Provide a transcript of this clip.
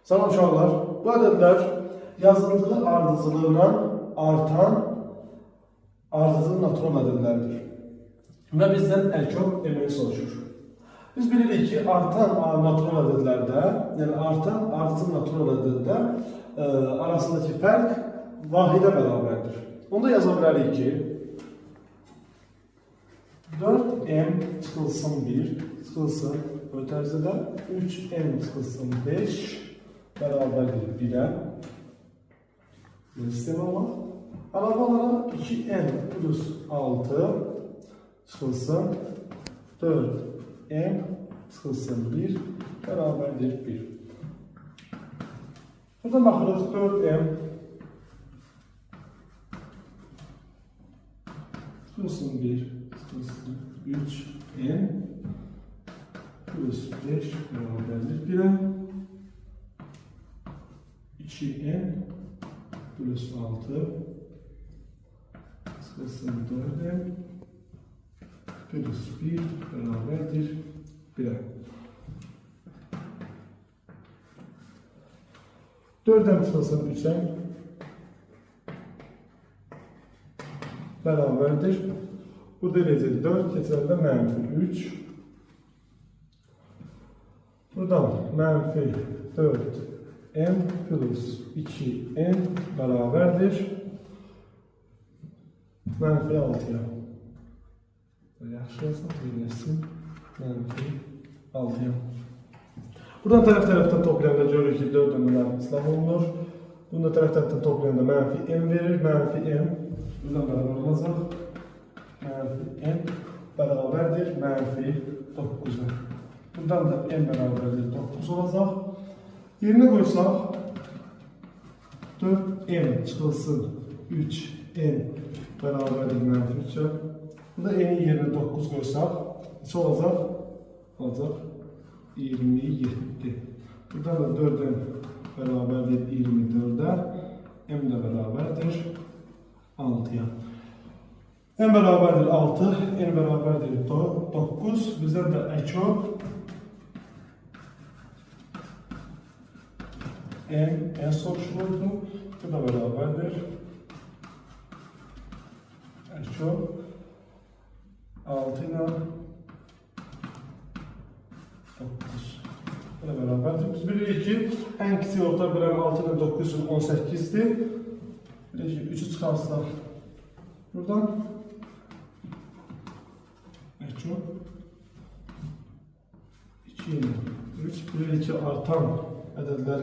Salam uşaqlar, bu ədədlər yazıldığı ardıcılığına artan ardıcıl natural ədədlərdir. Və bizdən əlkök emeği soruşur. Biz bilirik ki, artan natural ədədlərdə, yəni artan ardıcıl natural ədəddə arasındakı fərq vahidə bərabərdir. Onda yaza bilərik ki, 4m çıxılsın 1, çıxılsın ötərzədə 3m çıxılsın 5 bərabərdir 1-ə. Sistemi var. Əlavə olaraq 2m plus 6 çıxılsın 4m çıxılsın 1 bərabərdir 1. Burada baxırıq 4m çıxılsın 1 çıxılsın 3m plus 5 bərabərdir 1'ə. 2n plus 6 çıxılsın 4m plus 1 bərabərdir 1'ə. 4m çıxılsın 3m bərabərdir. Bu derecədə 4 keçəndə mənfi 3. Buradan mənfi 4m plus 2n bərabərdir mənfi 6'ya. Yaxşı yazsam birləşsin. Mənfi 6'ya. Buradan tərəf-tərəfdən toplayanda görürük ki, 4'ün mənfi islah olunur. Bunu da tərəf-tərəfdən toplayanda mənfi m verir. Mənfi m buradan bərabər olacaq. Mənfi m bərabərdir mənfi 9'a. Buradan da m bərabərdir 9 olacaq. Yerine qoysaq 4m çıxılsın 3n bərabərdir mənfi 3'ə. Burada n'in yerine 9 qoysaq neçə olacaq? Olacaq 27. Buradan da 4m bərabərdir 24'ə. M də bərabərdir 6'ya. M bərabərdir 6, n bərabərdir 9. Bizdən də əkök n soruşulurdu. Bu da bərabərdir əkök 6 ilə 9. Bu da bərabərdir. Biz bilirik ki, ən kiçik orta bölən 6 ilə 9 18'dir. Bilirik ki, 3'ü çıxarsaq buradan əkök 2 ilə 3. Bilirik ki, artan ədədlər